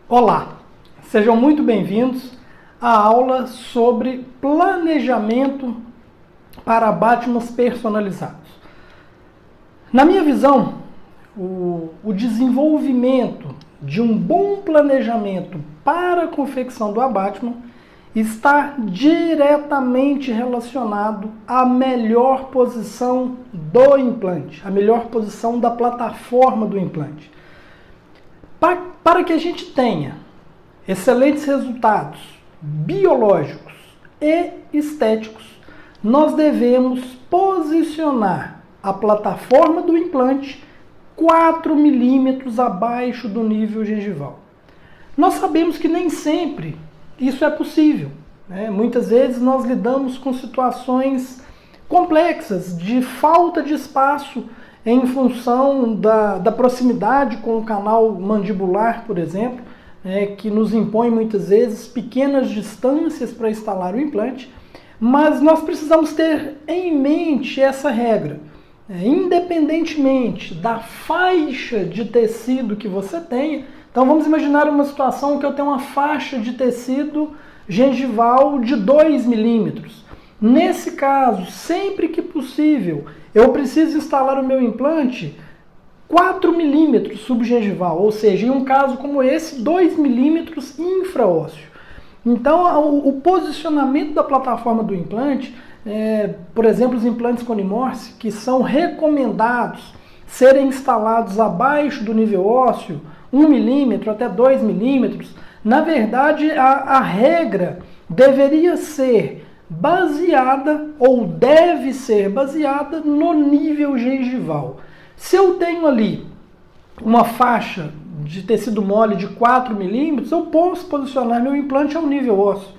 Olá, sejam muito bem-vindos à aula sobre planejamento para abatimentos personalizados. Na minha visão, o desenvolvimento de um bom planejamento para a confecção do abatiment está diretamente relacionado à melhor posição do implante, à melhor posição da plataforma do implante. Para que a gente tenha excelentes resultados biológicos e estéticos, nós devemos posicionar a plataforma do implante 4 milímetros abaixo do nível gengival. Nós sabemos que nem sempre isso é possível, né? Muitas vezes nós lidamos com situações complexas de falta de espaço em função da proximidade com o canal mandibular, por exemplo, que nos impõe muitas vezes pequenas distâncias para instalar o implante, mas nós precisamos ter em mente essa regra. Independentemente da faixa de tecido que você tenha, então vamos imaginar uma situação que eu tenho uma faixa de tecido gengival de 2 milímetros. Nesse caso, sempre que possível, eu preciso instalar o meu implante 4 milímetros subgengival, ou seja, em um caso como esse, 2 milímetros infraósseo. Então, o posicionamento da plataforma do implante, por exemplo, os implantes Conimorse, que são recomendados serem instalados abaixo do nível ósseo, 1 milímetro até 2 milímetros, na verdade, a regra deveria ser baseada, ou deve ser baseada, no nível gengival. Se eu tenho ali uma faixa de tecido mole de 4 milímetros, eu posso posicionar meu implante ao nível ósseo.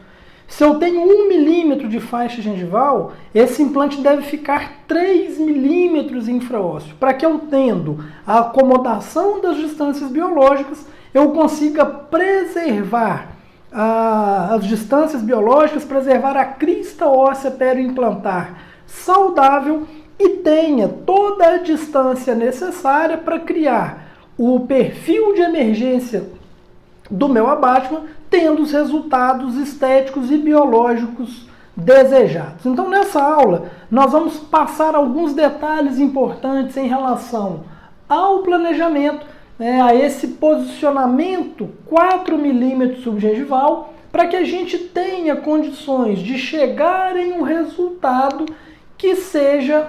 Se eu tenho 1 milímetro de faixa gengival, esse implante deve ficar 3 milímetros infraósseo, para que eu tendo a acomodação das distâncias biológicas, eu consiga preservar as distâncias biológicas, preservar a crista óssea perioimplantar saudável e tenha toda a distância necessária para criar o perfil de emergência do meu abatiment, tendo os resultados estéticos e biológicos desejados. Então, nessa aula, nós vamos passar alguns detalhes importantes em relação ao planejamento, a esse posicionamento 4 milímetros subgengival, para que a gente tenha condições de chegar em um resultado que seja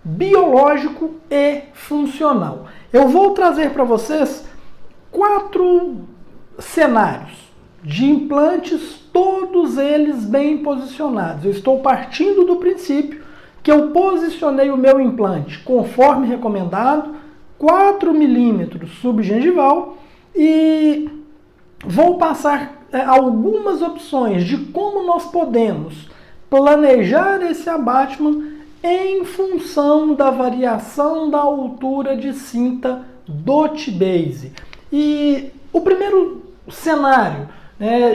biológico e funcional. Eu vou trazer para vocês 4 cenários de implantes, todos eles bem posicionados. Eu estou partindo do princípio que eu posicionei o meu implante conforme recomendado, 4 milímetros subgengival, e vou passar algumas opções de como nós podemos planejar esse abatiment em função da variação da altura de cinta do T-base. E o primeiro cenário,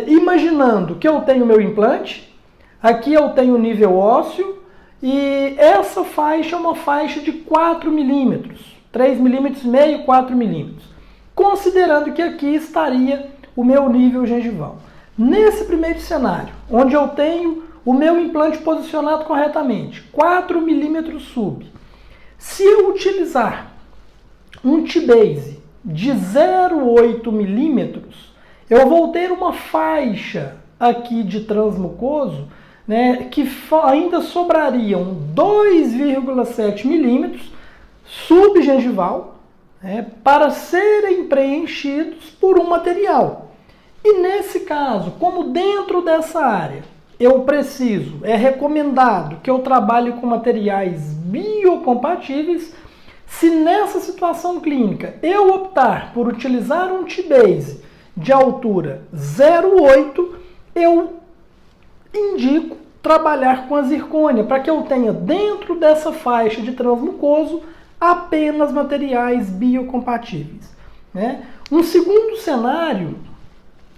imaginando que eu tenho meu implante, aqui eu tenho o nível ósseo, e essa faixa é uma faixa de 4 milímetros, 3 milímetros e meio, 4 milímetros, considerando que aqui estaria o meu nível gengival. Nesse primeiro cenário, onde eu tenho o meu implante posicionado corretamente, 4 milímetros sub, se eu utilizar um T-base de 0,8 milímetros, eu vou ter uma faixa aqui de transmucoso, que ainda sobrariam 2,7 milímetros subgengival, para serem preenchidos por um material. E nesse caso, como dentro dessa área eu preciso, é recomendado que eu trabalhe com materiais biocompatíveis, se nessa situação clínica eu optar por utilizar um T-base de altura 0,8, eu indico trabalhar com a zircônia, para que eu tenha dentro dessa faixa de transmucoso apenas materiais biocompatíveis. Um segundo cenário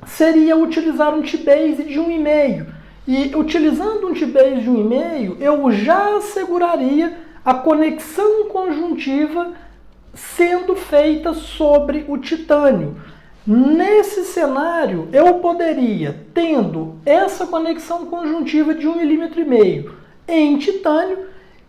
seria utilizar um T-base de 1,5. E utilizando um T-base de 1,5, eu já asseguraria a conexão conjuntiva sendo feita sobre o titânio. Nesse cenário, eu poderia, tendo essa conexão conjuntiva de 1,5 mm em titânio,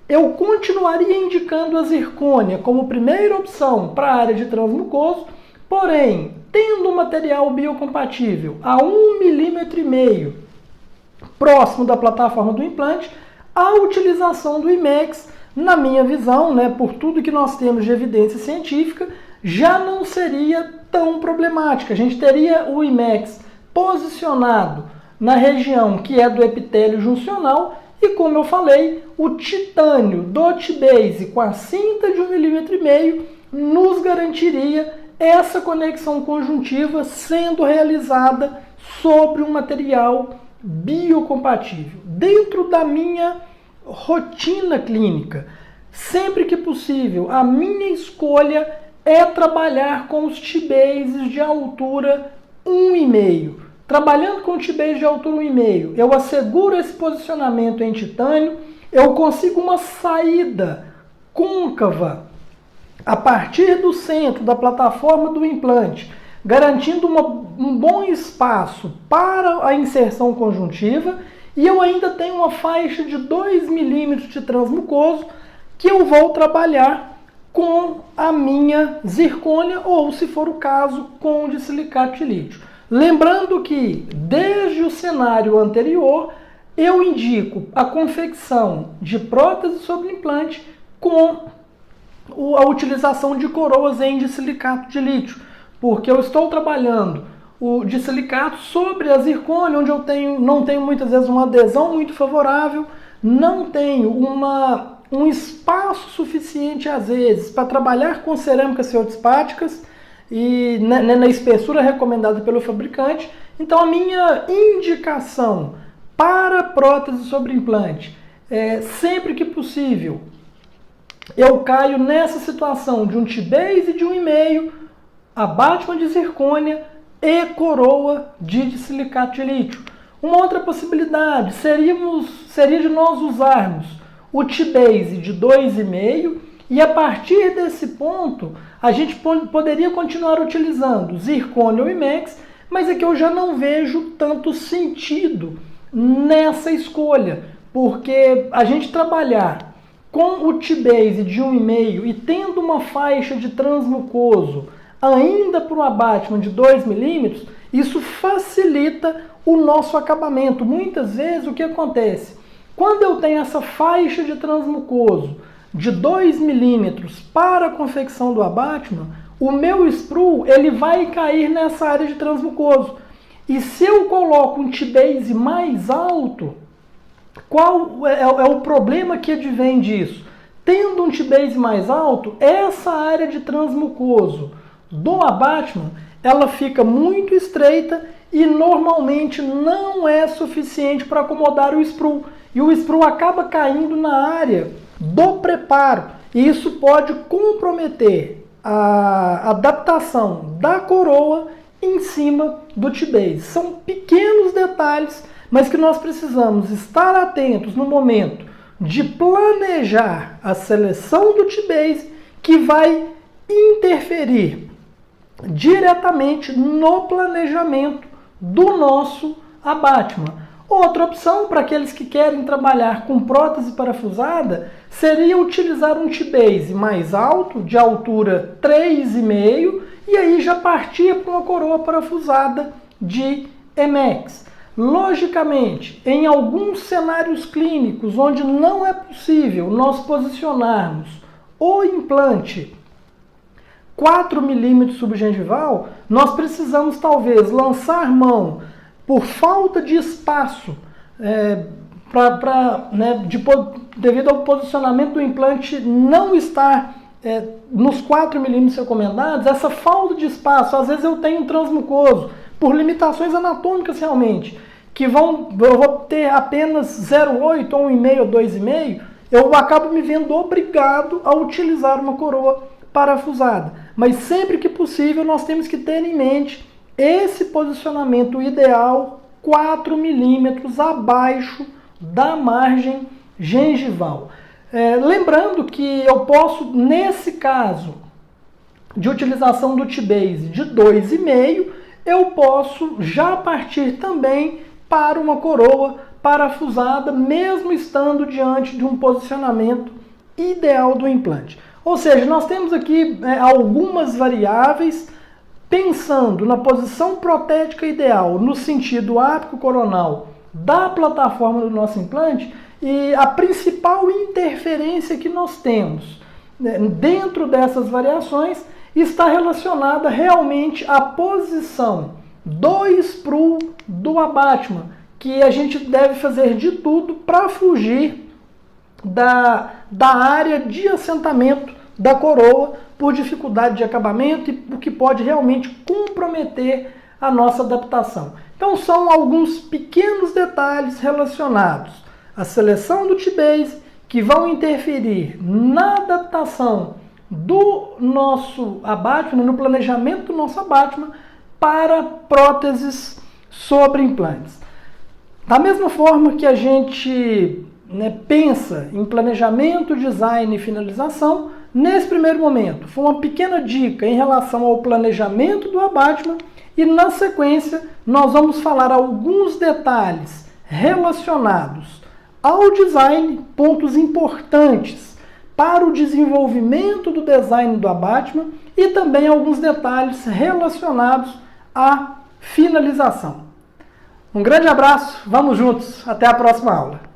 eu continuaria indicando a zircônia como primeira opção para a área de transmucoso, porém, tendo um material biocompatível a 1,5 mm próximo da plataforma do implante, a utilização do IMEX, na minha visão, né, por tudo que nós temos de evidência científica, já não seria tão problemática. A gente teria o IMEX posicionado na região que é do epitélio juncional e, como eu falei, o titânio do T-Base com a cinta de 1,5 mm nos garantiria essa conexão conjuntiva sendo realizada sobre um material biocompatível. Dentro da minha rotina clínica, sempre que possível, a minha escolha é trabalhar com os T-Bases de altura 1,5. Trabalhando com o T-Base de altura 1,5, eu asseguro esse posicionamento em titânio, eu consigo uma saída côncava a partir do centro da plataforma do implante, garantindo um bom espaço para a inserção conjuntiva, e eu ainda tenho uma faixa de 2 mm de transmucoso que eu vou trabalhar com a minha zircônia ou, se for o caso, com o de silicato de lítio. Lembrando que, desde o cenário anterior, eu indico a confecção de prótese sobre implante com a utilização de coroas em de silicato de lítio, porque eu estou trabalhando o de silicato sobre a zircônia, onde eu não tenho muitas vezes uma adesão muito favorável, não tenho um espaço suficiente às vezes para trabalhar com cerâmicas feldspáticas e na espessura recomendada pelo fabricante. Então a minha indicação para prótese sobre implante é, sempre que possível, eu caio nessa situação de um T-Base de 1,5, abátment de zircônia e coroa de silicato de lítio. Uma outra possibilidade seria de nós usarmos o T-Base de 2,5 e a partir desse ponto a gente poderia continuar utilizando zircônia ou IMEX, mas é que eu já não vejo tanto sentido nessa escolha, porque a gente trabalhar com o T-Base de 1,5 e tendo uma faixa de transmucoso ainda para o abattement de 2 mm, isso facilita o nosso acabamento. Muitas vezes o que acontece? Quando eu tenho essa faixa de transmucoso de 2 mm para a confecção do abattement, o meu sprue ele vai cair nessa área de transmucoso. E se eu coloco um T-Base mais alto, qual é o problema que advém disso? Tendo um T-Base mais alto, essa área de transmucoso do abattement, ela fica muito estreita e normalmente não é suficiente para acomodar o sprue. E o sprue acaba caindo na área do preparo. E isso pode comprometer a adaptação da coroa em cima do T-Base. São pequenos detalhes, mas que nós precisamos estar atentos no momento de planejar a seleção do T-Base, que vai interferir diretamente no planejamento do nosso abattement. Outra opção para aqueles que querem trabalhar com prótese parafusada seria utilizar um T-Base mais alto, de altura 3,5, e aí já partir para uma coroa parafusada de IMEX. Logicamente, em alguns cenários clínicos onde não é possível nós posicionarmos o implante 4 mm subgengival, nós precisamos talvez lançar mão, por falta de espaço, devido ao posicionamento do implante não estar nos 4 mm recomendados, essa falta de espaço, às vezes eu tenho um transmucoso, por limitações anatômicas realmente, eu vou ter apenas 0,8 ou 1,5 ou 2,5, eu acabo me vendo obrigado a utilizar uma coroa parafusada. Mas sempre que possível nós temos que ter em mente esse posicionamento ideal 4 mm abaixo da margem gengival. Lembrando que eu posso, nesse caso, de utilização do T-Base de 2,5, eu posso já partir também para uma coroa parafusada, mesmo estando diante de um posicionamento ideal do implante. Ou seja, nós temos aqui algumas variáveis pensando na posição protética ideal no sentido ápico-coronal da plataforma do nosso implante, e a principal interferência que nós temos dentro dessas variações está relacionada realmente à posição do sprue do abattement, que a gente deve fazer de tudo para fugir da área de assentamento da coroa por dificuldade de acabamento e o que pode realmente comprometer a nossa adaptação. Então são alguns pequenos detalhes relacionados à seleção do T-Base que vão interferir na adaptação do nosso abattement, no planejamento do nosso abattement para próteses sobre implantes. Da mesma forma que a gente pensa em planejamento, design e finalização, nesse primeiro momento foi uma pequena dica em relação ao planejamento do abattement e na sequência nós vamos falar alguns detalhes relacionados ao design, pontos importantes para o desenvolvimento do design do abattement e também alguns detalhes relacionados à finalização. Um grande abraço, vamos juntos, até a próxima aula.